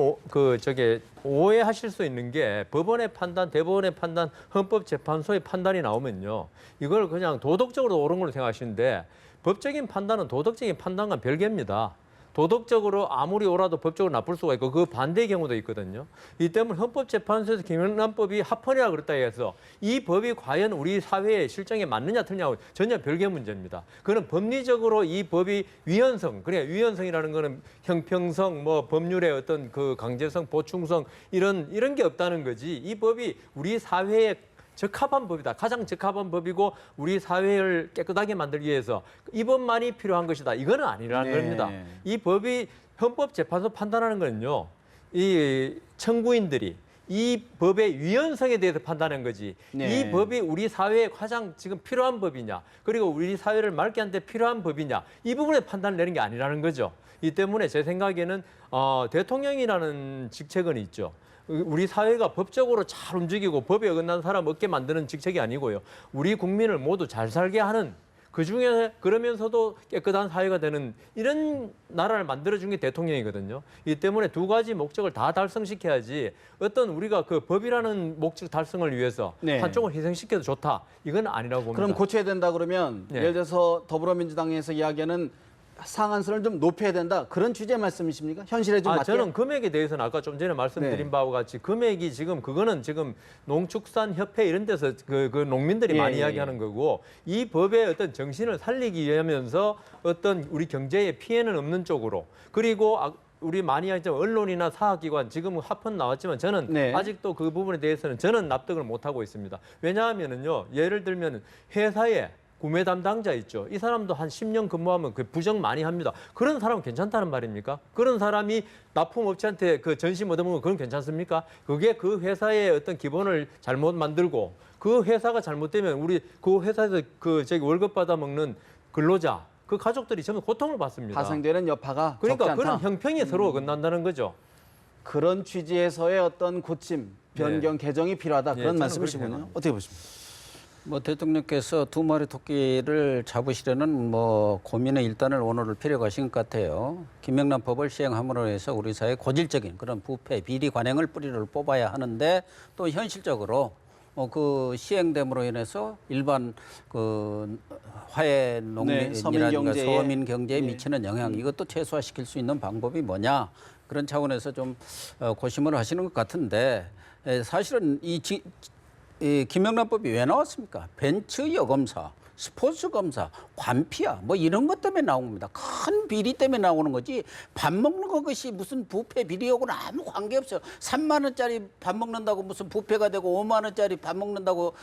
E: 오해하실 수 있는 게 법원의 판단, 대법원의 판단, 헌법재판소의 판단이 나오면요. 이걸 그냥 도덕적으로 옳은 걸로 생각하시는데 법적인 판단은 도덕적인 판단과 별개입니다. 도덕적으로 아무리 옳아도 법적으로 나쁠 수가 있고 그 반대의 경우도 있거든요. 이 때문에 헌법재판소에서 김영란법이 합헌이라 그랬다 해서 이 법이 과연 우리 사회의 실정에 맞느냐 틀냐고 전혀 별개 문제입니다. 그건 법리적으로 이 법이 위헌성, 위헌성이라는 거는 형평성, 법률의 어떤 그 강제성, 보충성 이런 게 없다는 거지. 이 법이 우리 사회에 적합한 법이다. 가장 적합한 법이고 우리 사회를 깨끗하게 만들기 위해서 이 법만이 필요한 것이다. 이거는 아니라는 겁니다. 이 법이 헌법재판소 판단하는 거는요. 이 청구인들이 이 법의 위헌성에 대해서 판단한 거지. 이 법이 우리 사회에 가장 지금 필요한 법이냐. 그리고 우리 사회를 맑게 하는 데 필요한 법이냐. 이 부분에 판단을 내는 게 아니라는 거죠. 이 때문에 제 생각에는 대통령이라는 직책은 있죠. 우리 사회가 법적으로 잘 움직이고 법에 어긋난 사람 없게 만드는 직책이 아니고요. 우리 국민을 모두 잘 살게 하는 그중에 그러면서도 깨끗한 사회가 되는 이런 나라를 만들어준 게 대통령이거든요. 이 때문에 두 가지 목적을 다 달성시켜야지 어떤 우리가 그 법이라는 목적 달성을 위해서 한쪽을 희생시켜도 좋다. 이건 아니라고 봅니다.
A: 그럼 고쳐야 된다 그러면 예를 들어서 더불어민주당에서 이야기하는 상한선을 좀 높여야 된다. 그런 취지의 말씀이십니까? 현실에 좀 맞게?
E: 저는 금액에 대해서는 아까 좀 전에 말씀드린 바와 같이 금액이 그거는 농축산협회 이런 데서 그 농민들이 많이 이야기하는 거고 이 법의 어떤 정신을 살리기 위하면서 어떤 우리 경제에 피해는 없는 쪽으로 그리고 우리 많이 하지만 언론이나 사학기관 지금 합헌 나왔지만 저는 아직도 그 부분에 대해서는 저는 납득을 못 하고 있습니다. 왜냐하면은요 예를 들면 회사에 구매 담당자 있죠. 이 사람도 한 10년 근무하면 그 부정 많이 합니다. 그런 사람은 괜찮다는 말입니까? 그런 사람이 납품업체한테 그 전심 얻어먹으면 그건 괜찮습니까? 그게 그 회사의 어떤 기본을 잘못 만들고 그 회사가 잘못되면 우리 그 회사에서 월급 받아 먹는 근로자 그 가족들이 전부 고통을 받습니다.
A: 파생되는 여파가
E: 그러니까
A: 적지 않다.
E: 그런 형평이 서로 어긋난다는 거죠.
A: 그런 취지에서의 어떤 고침, 변경, 개정이 필요하다. 그런 말씀이시군요. 어떻게 보십니까?
D: 대통령께서 두 마리 토끼를 잡으시려는 고민의 일단을 오늘을 필요하신 것 같아요. 김영란법을 시행함으로 해서 우리 사회 고질적인 그런 부패, 비리 관행을 뿌리를 뽑아야 하는데 또 현실적으로 그 시행됨으로 인해서 일반 그 화해 농민이라든가 서민 경제에 미치는 영향 이것도 최소화시킬 수 있는 방법이 뭐냐 그런 차원에서 좀 고심을 하시는 것 같은데 사실은 이 김영란법이 왜 나왔습니까? 벤츠 여검사, 스포츠 검사, 관피아 이런 것 때문에 나온 겁니다. 큰 비리 때문에 나오는 거지 밥 먹는 것이 무슨 부패 비리하고는 아무 관계없어요. 3만 원짜리 밥 먹는다고 무슨 부패가 되고 5만 원짜리 밥 먹는다고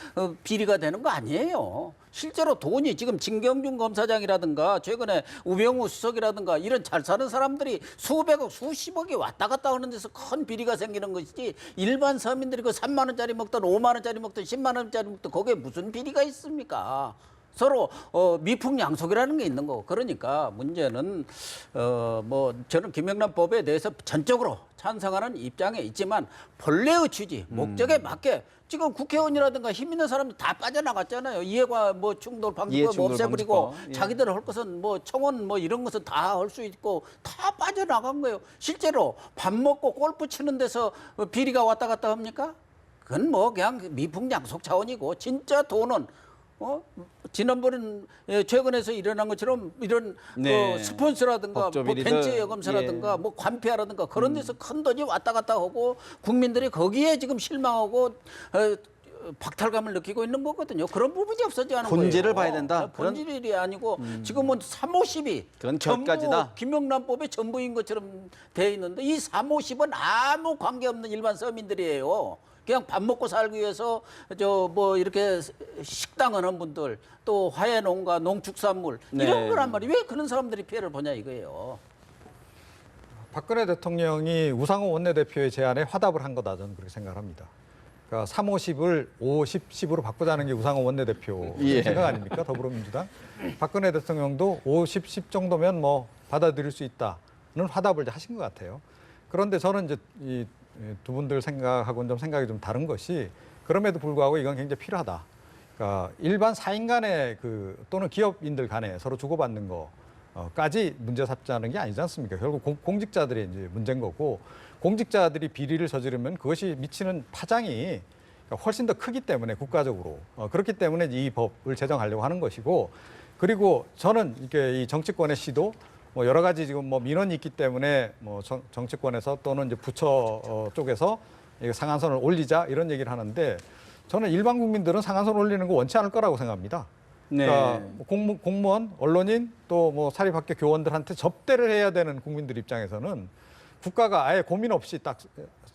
D: 비리가 되는 거 아니에요. 실제로 돈이 지금 진경준 검사장이라든가 최근에 우병우 수석이라든가 이런 잘 사는 사람들이 수백억, 수십억이 왔다 갔다 하는 데서 큰 비리가 생기는 것이지 일반 서민들이 그 3만 원짜리 먹든 5만 원짜리 먹든 10만 원짜리 먹든 거기에 무슨 비리가 있습니까? 서로 미풍양속이라는 게 있는 거고. 그러니까 문제는 뭐 저는 김영란법에 대해서 전적으로 찬성하는 입장에 있지만 본래의 취지, 목적에 맞게 지금 국회의원이라든가 힘 있는 사람들 다 빠져나갔잖아요. 이해가 뭐 충돌 방지법 뭐 없애버리고
A: 방지법. 예.
D: 자기들 할 것은 뭐 청원 뭐 이런 것은 다 할 수 있고 다 빠져나간 거예요. 실제로 밥 먹고 골프 치는 데서 비리가 왔다 갔다 합니까? 그건 뭐 그냥 미풍양속 차원이고 진짜 돈은 지난번엔 최근에서 일어난 것처럼 이런
A: 네.
D: 스폰서라든가
A: 법조
D: 뭐
A: 비리들.
D: 벤처 여검사라든가 뭐 관폐라든가 그런 데서 큰 돈이 왔다 갔다 하고 국민들이 거기에 지금 실망하고 박탈감을 느끼고 있는 거거든요. 그런 부분이 없어지 않은 거예요.
A: 본질을 봐야 된다.
D: 본질이 아니고 지금은 350이
A: 그건 결까지다.
D: 김영란법의 전부인 것처럼 돼 있는데 이 350은 아무 관계없는 일반 서민들이에요. 그냥 밥 먹고 살기 위해서 뭐 이렇게 식당 하는 분들 또 화훼농가 농축산물
A: 네.
D: 이런 거란 말이에요. 왜 그런 사람들이 피해를 보냐 이거예요.
F: 박근혜 대통령이 우상호 원내대표의 제안에 화답을 한 거다 저는 그렇게 생각합니다. 그러니까 350을 50, 10으로 바꾸자는 게 우상호 원내대표
A: 예.
F: 생각 아닙니까? 더불어민주당. 박근혜 대통령도 50, 10 정도면 뭐 받아들일 수 있다는 화답을 이제 하신 것 같아요. 그런데 저는 이제 이 두 분들 생각하고는 좀 생각이 좀 다른 것이 그럼에도 불구하고 이건 굉장히 필요하다. 그러니까 일반 사인 간에 또는 기업인들 간에 서로 주고받는 거까지 문제 삼자는 게 아니지 않습니까? 결국 공직자들이 이제 문제인 거고 공직자들이 비리를 저지르면 그것이 미치는 파장이 훨씬 더 크기 때문에 국가적으로 그렇기 때문에 이 법을 제정하려고 하는 것이고 그리고 저는 이게 이 정치권의 시도 뭐 여러 가지 지금 뭐 민원이 있기 때문에 뭐 정치권에서 또는 이제 부처 쪽에서 상한선을 올리자 이런 얘기를 하는데 저는 일반 국민들은 상한선 올리는 거 원치 않을 거라고 생각합니다.
A: 네.
F: 그러니까 공무원, 언론인 또 뭐 사립학교 교원들한테 접대를 해야 되는 국민들 입장에서는 국가가 아예 고민 없이 딱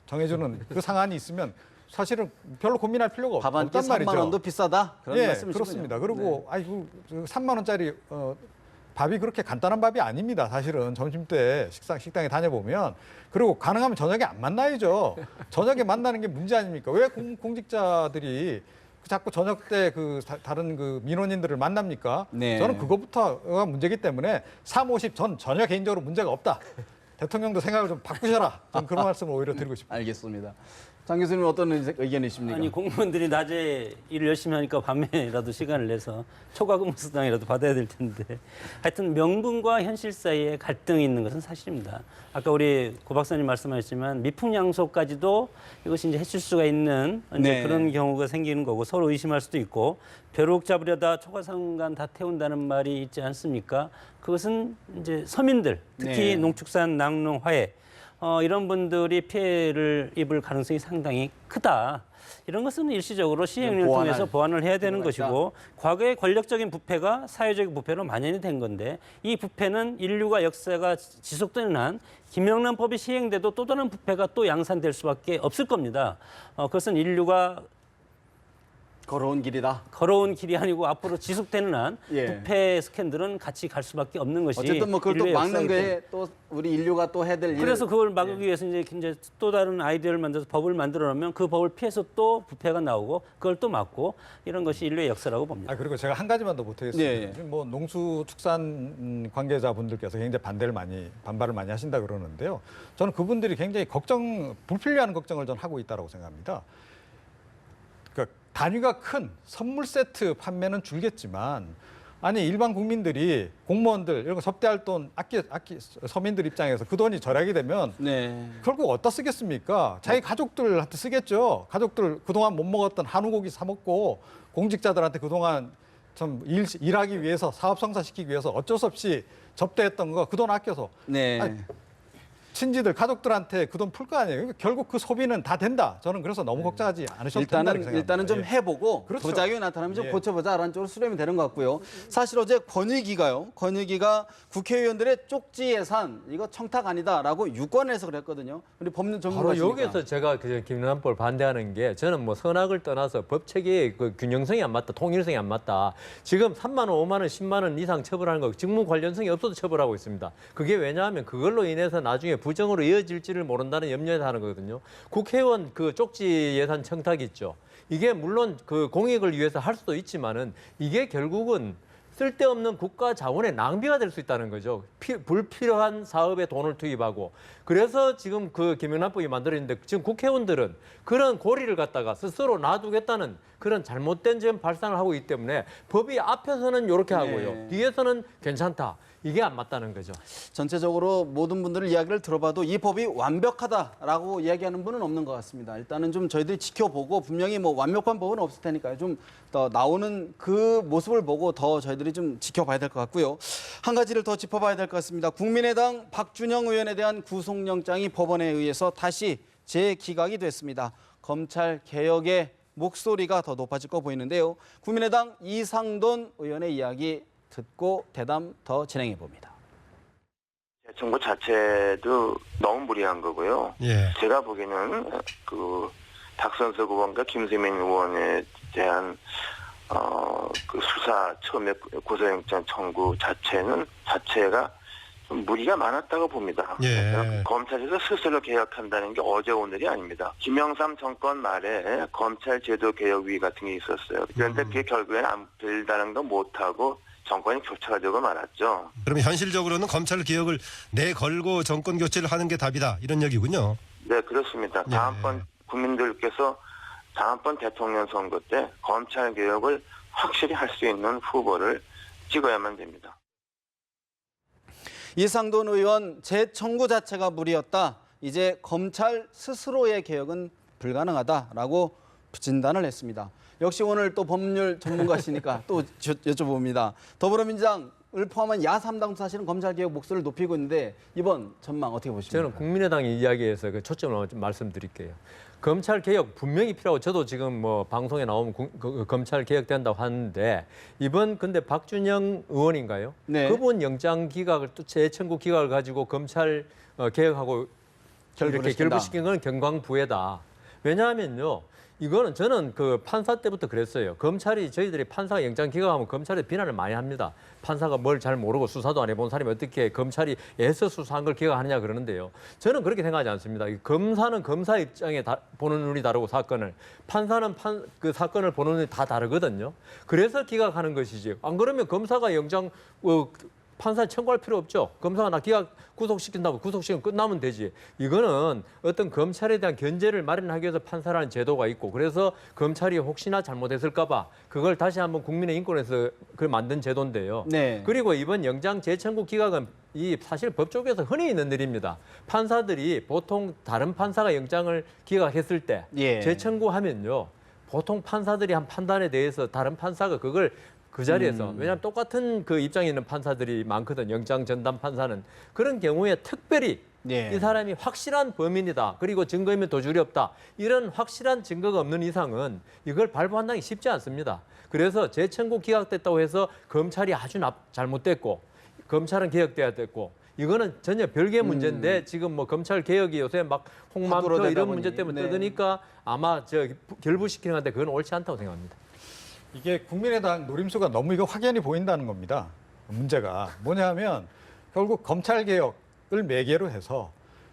F: 정해주는 그 상한이 있으면 사실은 별로 고민할 필요가
A: 밥 한 끼
F: 없단 말이죠.
A: 3만 원도 비싸다. 그런
F: 예,
A: 말씀이시군요.
F: 그렇습니다. 그리고 아이고 3만 원짜리 밥이 그렇게 간단한 밥이 아닙니다. 사실은 점심 때 식당에 다녀보면 그리고 가능하면 저녁에 안 만나야죠. 저녁에 만나는 게 문제 아닙니까? 왜 공직자들이 자꾸 저녁 때 다른 민원인들을 만납니까?
A: 네.
F: 저는 그것부터가 문제이기 때문에 3, 50 전 전혀 개인적으로 문제가 없다. 대통령도 생각을 좀 바꾸셔라. 저는 그런 말씀을 오히려 드리고 싶습니다.
A: 알겠습니다. 장 교수님 어떤 의견이십니까?
B: 아니 공무원들이 낮에 일을 열심히 하니까 밤에라도 시간을 내서 초과 근무 수당이라도 받아야 될 텐데 하여튼 명분과 현실 사이에 갈등이 있는 것은 사실입니다. 아까 우리 고 박사님 말씀하셨지만 미풍양속까지도 이것이 이제 해칠 수가 있는 이제
A: 네.
B: 그런 경우가 생기는 거고 서로 의심할 수도 있고 벼룩 잡으려다 초과상간 다 태운다는 말이 있지 않습니까? 그것은 이제 서민들 특히
A: 네.
B: 농축산 낙농 화훼 이런 분들이 피해를 입을 가능성이 상당히 크다. 이런 것은 일시적으로 시행령을 통해서 보완을 해야 되는 것이고 과거의 권력적인 부패가 사회적 부패로 만연이 된 건데 이 부패는 인류가 역사가 지속되는 한 김영란법이 시행돼도 또 다른 부패가 또 양산될 수밖에 없을 겁니다. 그것은 인류가
A: 걸어온 길이다.
B: 걸어온 길이 아니고 앞으로 지속되는 한
A: 예.
B: 부패 스캔들은 같이 갈 수밖에 없는 것이
A: 어쨌든 뭐 그걸 또
B: 인류의
A: 막는
B: 역사이기 때문에.
A: 게 또 우리 인류가 또 해야 될 일.
B: 그래서 그걸 막기 위해서 이제 또 다른 아이디어를 만들어서 법을 만들어 놓으면 그 법을 피해서 또 부패가 나오고 그걸 또 막고 이런 것이 인류의 역사라고 봅니다.
F: 그리고 제가 한 가지만 더 보태겠습니다.
A: 예, 예.
F: 뭐 농수축산 관계자분들께서 굉장히 반발을 많이 하신다 그러는데요. 저는 그분들이 굉장히 불필요한 걱정을 전 하고 있다고 생각합니다. 그러니까 단위가 큰 선물 세트 판매는 줄겠지만 아니 일반 국민들이 공무원들 이런 거 접대할 돈 서민들 입장에서 그 돈이 절약이 되면
A: 네.
F: 결국 어디다 쓰겠습니까? 자기 가족들한테 쓰겠죠. 가족들 그동안 못 먹었던 한우고기 사 먹고 공직자들한테 그동안 좀 일하기 위해서 사업 성사시키기 위해서 어쩔 수 없이 접대했던 거 그 돈 아껴서
A: 네.
F: 아니, 친지들 가족들한테 그 돈 풀 거 아니에요. 결국 그 소비는 다 된다. 저는 그래서 너무 걱정하지 않으셔도 된다고 생각합니다.
A: 일단은 좀
F: 예.
A: 해보고
F: 그렇죠.
A: 부작용이 나타나면 좀
F: 예.
A: 고쳐보자라는 쪽으로 수렴이 되는 것 같고요. 사실 어제 권익위가 국회의원들의 쪽지 예산 이거 청탁 아니다라고 유권해서 그랬거든요. 우리 법률
E: 바로
A: 전문가시니까.
E: 여기서 제가 김영란법을 반대하는 게 저는 뭐 선악을 떠나서 법 체계의 그 균형성이 안 맞다, 통일성이 안 맞다. 지금 3만 원, 5만 원, 10만 원 이상 처벌하는 거 직무 관련성이 없어도 처벌하고 있습니다. 그게 왜냐하면 그걸로 인해서 나중에 부정으로 이어질지를 모른다는 염려에서 하는 거거든요. 국회의원 그 쪽지 예산 청탁 있죠. 이게 물론 그 공익을 위해서 할 수도 있지만은 이게 결국은 쓸데없는 국가 자원의 낭비가 될 수 있다는 거죠. 불필요한 사업에 돈을 투입하고. 그래서 지금 그 김영란법이 만들어졌는데 지금 국회의원들은 그런 고리를 갖다가 스스로 놔두겠다는 그런 잘못된 점 발상을 하고 있기 때문에 법이 앞에서는 이렇게 하고요. 뒤에서는 괜찮다. 이게 안 맞다는 거죠.
A: 전체적으로 모든 분들의 이야기를 들어봐도 이 법이 완벽하다라고 이야기하는 분은 없는 것 같습니다. 일단은 좀 저희들이 지켜보고 분명히 뭐 완벽한 법은 없을 테니까요. 좀 더 나오는 그 모습을 보고 더 저희들이 좀 지켜봐야 될 것 같고요. 한 가지를 더 짚어봐야 될 것 같습니다. 국민의당 박준영 의원에 대한 구속영장이 법원에 의해서 다시 재기각이 됐습니다. 검찰 개혁의 목소리가 더 높아질 거 보이는데요. 국민의당 이상돈 의원의 이야기 듣고 대담 더 진행해 봅니다.
I: 정부 자체도 너무 무리한 거고요.
J: 예.
I: 제가 보기에는 그 박선석 의원과 김세민 의원에 대한 그 수사 처음에 고소영장 청구 자체가 좀 무리가 많았다고 봅니다.
J: 예.
I: 검찰에서 스스로 개혁한다는 게 어제 오늘이 아닙니다. 김영삼 정권 말에 검찰 제도 개혁위 같은 게 있었어요. 그런데 그게 결국에는 안 될다는 못하고 정권이 교체가 되고 말았죠.
J: 그러면 현실적으로는 검찰 개혁을 내걸고 정권 교체를 하는 게 답이다 이런 얘기군요.
I: 네, 그렇습니다.
J: 예.
I: 다음번 국민들께서 다음번 대통령 선거 때 검찰 개혁을 확실히 할 수 있는 후보를 찍어야만 됩니다.
A: 이상돈 의원 재청구 자체가 무리였다. 이제 검찰 스스로의 개혁은 불가능하다라고 진단을 했습니다. 역시 오늘 또 법률 전문가시니까 또 여쭤봅니다. 더불어민주당을 포함한 야3당도 사실은 검찰개혁 목소리를 높이고 있는데 이번 전망 어떻게 보십니까?
E: 저는 국민의당 이야기에서 그 초점을 좀 말씀드릴게요. 검찰 개혁 분명히 필요하고 저도 지금 뭐 방송에 나오면 검찰 개혁된다고 하는데 이번 근데 박준영 의원인가요?
A: 네.
E: 그분 영장 기각을 또 재청구 기각을 가지고 검찰 개혁하고 이렇게 결부시킨 건 경광부회다. 왜냐하면요. 이거는 저는 그 판사 때부터 그랬어요. 검찰이 저희들이 판사가 영장 기각하면 검찰에 비난을 많이 합니다. 판사가 뭘 잘 모르고 수사도 안 해본 사람이 어떻게 검찰이 애써 수사한 걸 기각하느냐 그러는데요. 저는 그렇게 생각하지 않습니다. 검사는 검사 입장에 보는 눈이 다르고 사건을 판사는 그 사건을 보는 눈이 다 다르거든요. 그래서 기각하는 것이지. 안 그러면 검사가 영장 판사에 청구할 필요 없죠. 검사가 나 기각 구속시킨다고 구속시키면 끝나면 되지. 이거는 어떤 검찰에 대한 견제를 마련하기 위해서 판사라는 제도가 있고 그래서 검찰이 혹시나 잘못했을까 봐 그걸 다시 한번 국민의 인권에서 그걸 만든 제도인데요.
A: 네.
E: 그리고 이번 영장 재청구 기각은 이 사실 법조계에서 흔히 있는 일입니다. 판사들이 보통 다른 판사가 영장을 기각했을 때
A: 예.
E: 재청구하면요. 보통 판사들이 한 판단에 대해서 다른 판사가 그걸 그 자리에서 왜냐하면 똑같은 그 입장에 있는 판사들이 많거든. 영장 전담 판사는 그런 경우에 특별히
A: 예.
E: 이 사람이 확실한 범인이다. 그리고 증거인멸 도주리 없다. 이런 확실한 증거가 없는 이상은 이걸 발부한다는 게 쉽지 않습니다. 그래서 재청구 기각됐다고 해서 검찰이 아주 잘못됐고 검찰은 개혁돼야 됐고 이거는 전혀 별개의 문제인데 지금 뭐 검찰 개혁이 요새 막 홍만표 이런 문제 때문에
A: 네.
E: 떠드니까 아마 저 결부시키는 건데 그건 옳지 않다고 생각합니다.
F: 이게 국민의당 노림수가 너무 이거 확연히 보인다는 겁니다. 문제가 뭐냐면 결국 검찰개혁을 매개로 해서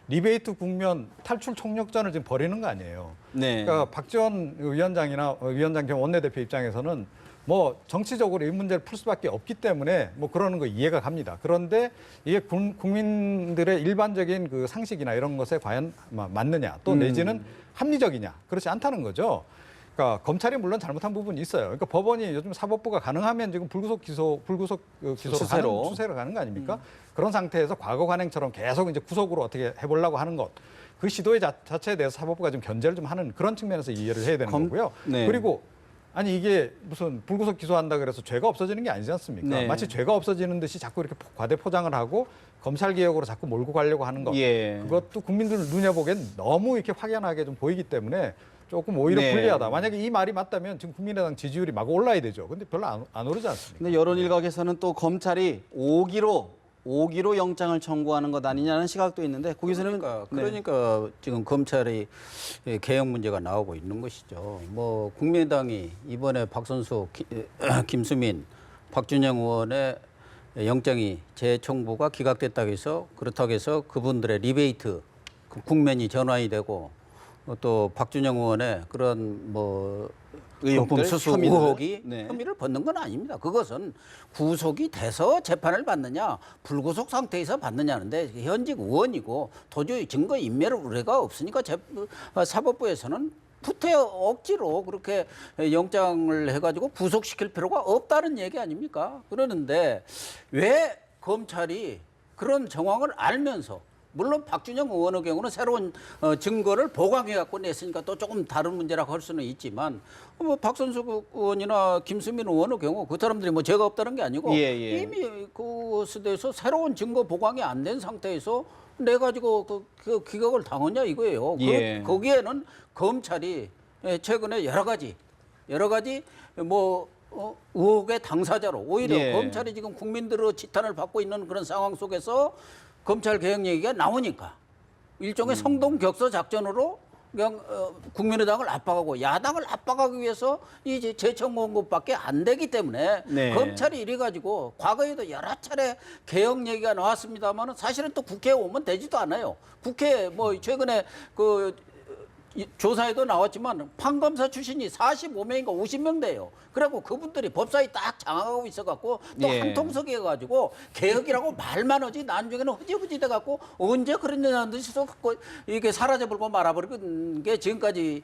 F: 리베이트 국면 탈출 총력전을 지금 벌이는 거 아니에요.
A: 네.
F: 그러니까 박지원 위원장 겸 원내대표 입장에서는 뭐 정치적으로 이 문제를 풀 수밖에 없기 때문에 뭐 그러는 거 이해가 갑니다. 그런데 이게 국민들의 일반적인 그 상식이나 이런 것에 과연 맞느냐 또 내지는 합리적이냐 그렇지 않다는 거죠. 그러니까 검찰이 물론 잘못한 부분이 있어요. 그러니까 법원이 요즘 사법부가 가능하면 지금 불구속 기소로 수세로 가는 거 아닙니까? 그런 상태에서 과거 관행처럼 계속 이제 구속으로 어떻게 해보려고 하는 것, 그 시도의 자체에 대해서 사법부가 좀 견제를 좀 하는 그런 측면에서 이해를 해야 되는 거고요.
A: 네.
F: 그리고 아니 이게 무슨 불구속 기소한다 그래서 죄가 없어지는 게 아니지 않습니까?
A: 네.
F: 마치 죄가 없어지는 듯이 자꾸 이렇게 과대 포장을 하고 검찰 개혁으로 자꾸 몰고 가려고 하는 것,
A: 예.
F: 그것도 국민들 눈에 보기엔 너무 이렇게 확연하게 좀 보이기 때문에. 조금 오히려
A: 네.
F: 불리하다. 만약에 이 말이 맞다면 지금 국민의당 지지율이 막 올라야 되죠. 근데 별로 안 오르지 않습니까?
A: 근데 여론 일각에서는 또 검찰이 5기로 영장을 청구하는 것 아니냐는 시각도 있는데 고 교수님은
D: 그러니까 지금 검찰이 개혁 문제가 나오고 있는 것이죠. 뭐 국민의당이 이번에 박선수, 김수민, 박준영 의원의 영장이 재청구가 기각됐다고 해서 그렇다고 해서 그분들의 리베이트 그 국면이 전환이 되고 또 박준영 의원의 그런 뭐 의혹들, 수수 의혹이 혐의를 벗는 건 아닙니다. 그것은 구속이 돼서 재판을 받느냐 불구속 상태에서 받느냐는데 현직 의원이고 도저히 증거 인멸 우려가 없으니까 사법부에서는 후퇴 억지로 그렇게 영장을 해가지고 구속시킬 필요가 없다는 얘기 아닙니까? 그러는데 왜 검찰이 그런 정황을 알면서 물론 박준영 의원의 경우는 새로운 증거를 보강해 갖고 냈으니까 또 조금 다른 문제라고 할 수는 있지만 뭐 박선수 의원이나 김수민 의원의 경우 그 사람들이 뭐 죄가 없다는 게 아니고 이미 그것에 대해서 새로운 증거 보강이 안 된 상태에서 내 가지고 그 기각을 당하냐 이거예요. 거기에는 검찰이 최근에 여러 가지 뭐 의혹의 당사자로 오히려 검찰이 지금 국민들의 지탄을 받고 있는 그런 상황 속에서 검찰 개혁 얘기가 나오니까 일종의 성동격서 작전으로 그냥 국민의당을 압박하고 야당을 압박하기 위해서 이제 재청구한 것밖에 안 되기 때문에 검찰이 이래 가지고 과거에도 여러 차례 개혁 얘기가 나왔습니다만 사실은 또 국회에 오면 되지도 않아요. 국회 뭐 최근에 그 조사에도 나왔지만 판검사 출신이 45명인가 50명 돼요. 그래갖고 그분들이 법사위 딱 장악하고 있어갖고 또 한통속해 가지고 개혁이라고 말만 하지 나중에는 흐지부지 돼갖고 언제 그랬냐는 듯이 이게 사라져버리고 말아버리는 게 지금까지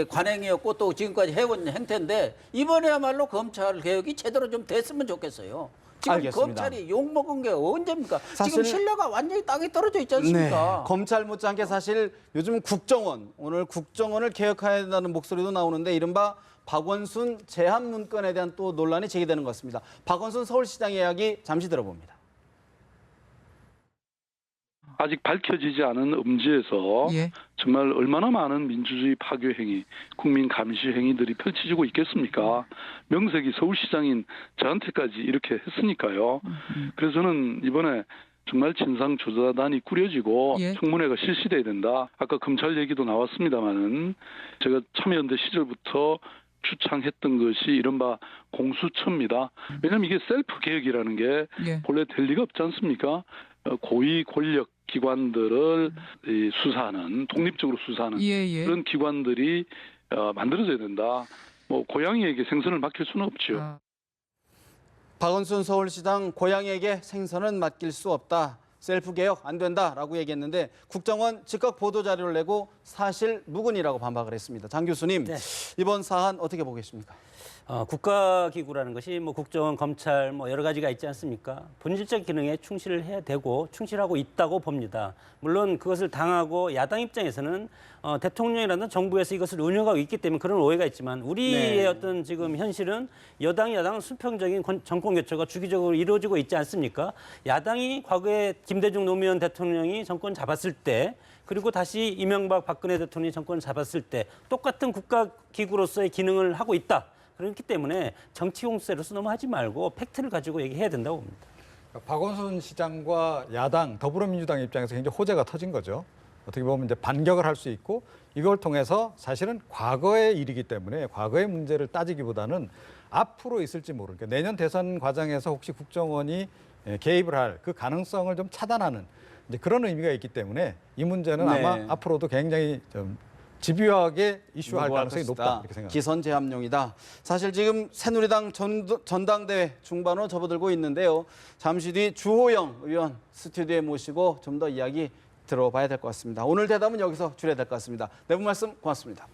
D: 관행이었고 또 지금까지 해온 행태인데 이번에야말로 검찰 개혁이 제대로 좀 됐으면 좋겠어요. 지금 알겠습니다. 검찰이 욕먹은 게 언제입니까? 지금 신뢰가 완전히 땅에 떨어져 있지 않습니까?
A: 검찰 못지않게 사실 요즘 오늘 국정원을 개혁해야 된다는 목소리도 나오는데 이른바 박원순 제한 문건에 대한 또 논란이 제기되는 것 같습니다. 박원순 서울시장의 이야기 잠시 들어봅니다.
K: 아직 밝혀지지 않은 음지에서 정말 얼마나 많은 민주주의 파괴 행위, 국민 감시 행위들이 펼쳐지고 있겠습니까? 명색이 서울시장인 저한테까지 이렇게 했으니까요. 그래서 저는 이번에 정말 진상조사단이 꾸려지고 청문회가 실시돼야 된다. 아까 검찰 얘기도 나왔습니다마는 제가 참여연대 시절부터 주창했던 것이 이른바 공수처입니다. 왜냐하면 이게 셀프 개혁이라는 게 본래 될 리가 없지 않습니까? 고위 권력 기관들을 수사하는 독립적으로 수사하는 그런 기관들이 만들어져야 된다. 뭐 고양이에게 생선을 맡길 수는 없죠.
A: 박원순 서울시장 고양이에게 생선은 맡길 수 없다. 셀프 개혁 안 된다라고 얘기했는데 국정원 즉각 보도 자료를 내고 사실 무근이라고 반박을 했습니다. 장 교수님, 이번 사안 어떻게 보겠습니까?
B: 국가기구라는 것이 뭐 국정원, 검찰 뭐 여러 가지가 있지 않습니까? 본질적 기능에 충실을 해야 되고 충실하고 있다고 봅니다. 물론 그것을 당하고 야당 입장에서는 대통령이라든 정부에서 이것을 운영하고 있기 때문에 그런 오해가 있지만 우리의 어떤 지금 현실은 야당 수평적인 정권 교체가 주기적으로 이루어지고 있지 않습니까? 야당이 과거에 김대중 노무현 대통령이 정권 잡았을 때 그리고 다시 이명박 박근혜 대통령이 정권을 잡았을 때 똑같은 국가기구로서의 기능을 하고 있다. 그렇기 때문에 정치 공세로서 너무 하지 말고 팩트를 가지고 얘기해야 된다고 봅니다.
F: 박원순 시장과 야당, 더불어민주당 입장에서 굉장히 호재가 터진 거죠. 어떻게 보면 이제 반격을 할 수 있고 이걸 통해서 사실은 과거의 일이기 때문에 과거의 문제를 따지기보다는 앞으로 있을지 모르니까 내년 대선 과정에서 혹시 국정원이 개입을 할 그 가능성을 좀 차단하는 이제 그런 의미가 있기 때문에 이 문제는 아마 앞으로도 굉장히 좀 집요하게 이슈할 가능성이 높다 이렇게 생각합니다.
A: 기선 제압용이다. 사실 지금 새누리당 전당대회 중반으로 접어들고 있는데요. 잠시 뒤 주호영 의원 스튜디오에 모시고 좀 더 이야기 들어봐야 될 것 같습니다. 오늘 대담은 여기서 줄여야 될 것 같습니다. 네 분 말씀 고맙습니다.